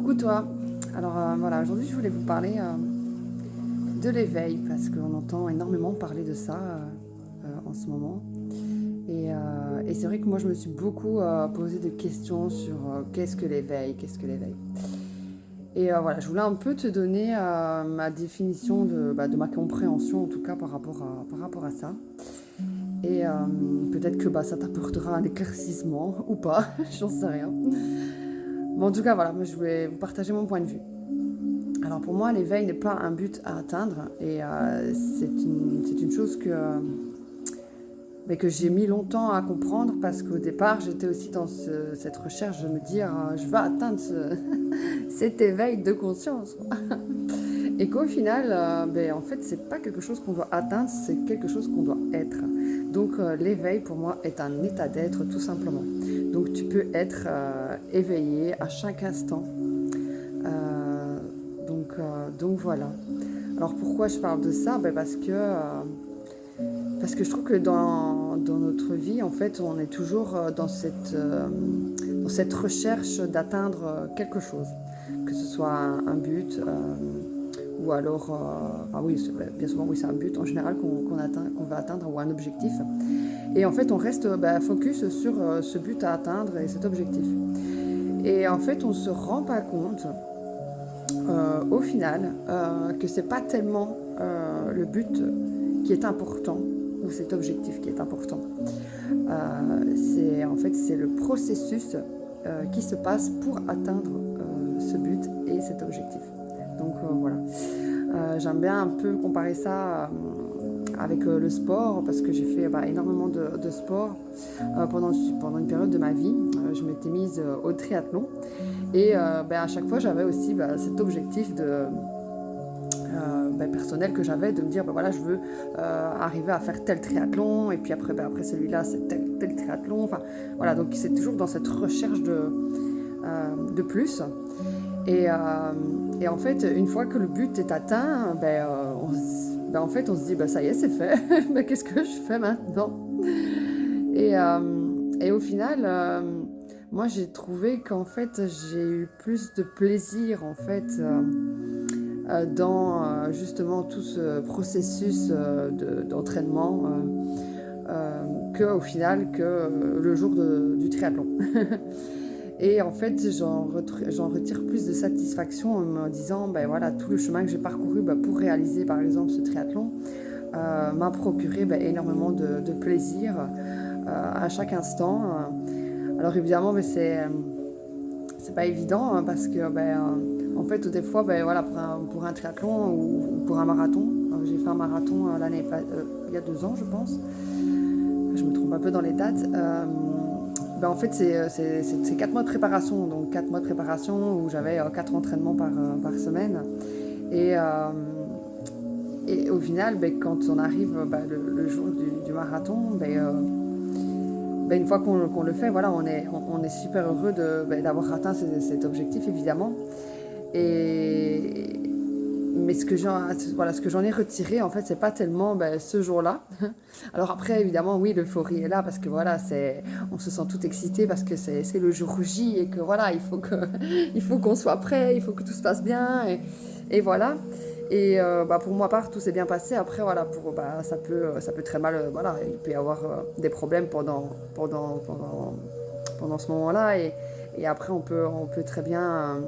Coucou toi. Alors voilà, aujourd'hui je voulais vous parler de l'éveil parce qu'on entend énormément parler de ça en ce moment. Et c'est vrai que moi je me suis beaucoup posé des questions sur qu'est-ce que l'éveil, qu'est-ce que l'éveil. Et voilà, je voulais un peu te donner ma définition de ma compréhension en tout cas par rapport à ça. Et peut-être que ça t'apportera un éclaircissement ou pas, j'en sais rien. Mais en tout cas voilà, moi je voulais vous partager mon point de vue. Alors pour moi, l'éveil n'est pas un but à atteindre et c'est une chose que j'ai mis longtemps à comprendre parce qu'au départ, j'étais aussi dans cette recherche de me dire je veux atteindre cet éveil de conscience. Et qu'au final, en fait, c'est pas quelque chose qu'on doit atteindre, c'est quelque chose qu'on doit être. Donc l'éveil pour moi est un état d'être tout simplement. Donc tu peux être éveillé à chaque instant. Donc voilà. Alors pourquoi je parle de ça parce que je trouve que dans notre vie, en fait, on est toujours dans cette recherche d'atteindre quelque chose. Que ce soit un but, ou alors... oui, bien souvent, oui, c'est un but en général qu'on va atteindre, ou un objectif. Et en fait, on reste focus sur ce but à atteindre et cet objectif. Et en fait, on ne se rend pas compte au final que c'est pas tellement le but qui est important ou cet objectif qui est important. C'est le processus qui se passe pour atteindre ce but et cet objectif. Donc voilà. J'aime bien un peu comparer ça avec le sport parce que j'ai fait énormément de sport pendant une période de ma vie. Je m'étais mise au triathlon et à chaque fois j'avais aussi cet objectif personnel que j'avais de me dire voilà, je veux arriver à faire tel triathlon et puis après celui-là c'est tel triathlon, enfin voilà, donc c'est toujours dans cette recherche de plus et en fait une fois que le but est atteint, en fait on se dit ça y est, c'est fait. Mais qu'est-ce que je fais maintenant? Et au final moi j'ai trouvé qu'en fait j'ai eu plus de plaisir en fait dans justement tout ce processus d'entraînement qu'au final que le jour du triathlon. Et en fait j'en retire plus de satisfaction en me disant voilà, tout le chemin que j'ai parcouru pour réaliser par exemple ce triathlon m'a procuré énormément de plaisir à chaque instant. Alors évidemment c'est pas évident parce que en fait des fois voilà, pour un triathlon ou pour un marathon, j'ai fait un marathon il y a 2 ans je pense, je me trompe un peu dans les dates, en fait c'est 4 mois de préparation, donc 4 mois de préparation où j'avais 4 entraînements par semaine et au final quand on arrive le jour du marathon, une fois qu'on le fait, voilà, on est super heureux d'avoir atteint cet objectif, évidemment. Mais ce que j'en ai retiré, en fait, c'est pas tellement ce jour-là. Alors après, évidemment, oui, l'euphorie est là parce que voilà, on se sent tout excité parce que c'est le jour J et que voilà, il faut qu'on soit prêt, il faut que tout se passe bien et voilà. Et pour moi part tout s'est bien passé. Après voilà, ça peut très mal, voilà, il peut y avoir des problèmes pendant ce moment-là et après on peut très bien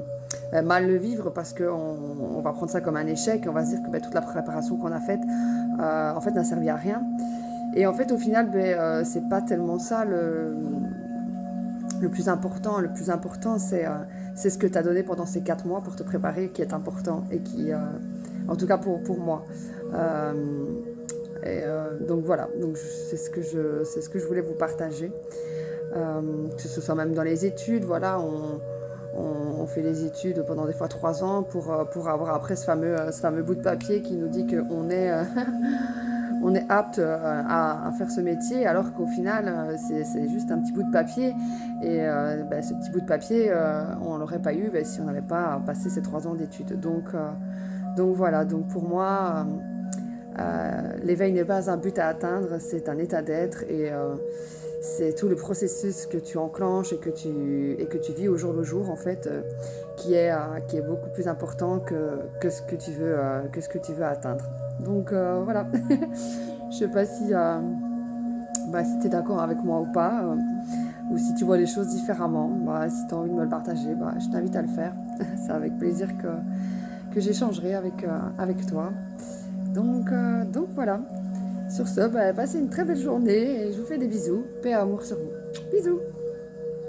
mal le vivre parce qu'on va prendre ça comme un échec, on va se dire que toute la préparation qu'on a faite en fait n'a servi à rien. Et en fait au final c'est pas tellement ça le plus important. Le plus important c'est ce que tu as donné pendant ces 4 mois pour te préparer qui est important et qui en tout cas pour moi. Donc voilà, donc c'est ce que je voulais vous partager. Que ce soit même dans les études, voilà, on fait les études pendant des fois 3 ans pour avoir après ce fameux bout de papier qui nous dit qu'on est, on est apte à faire ce métier, alors qu'au final c'est juste un petit bout de papier et ce petit bout de papier on l'aurait pas eu si on n'avait pas passé ces 3 ans d'études. Donc voilà, donc pour moi l'éveil n'est pas un but à atteindre, c'est un état d'être et c'est tout le processus que tu enclenches et que tu vis au jour le jour, en fait, qui est beaucoup plus important que que ce que tu veux atteindre. Donc voilà, je sais pas si tu es d'accord avec moi ou pas, ou si tu vois les choses différemment. Si tu as envie de me le partager, je t'invite à le faire. C'est avec plaisir que j'échangerai avec toi. Donc voilà. Sur ce, passez une très belle journée et je vous fais des bisous. Paix et amour sur vous. Bisous!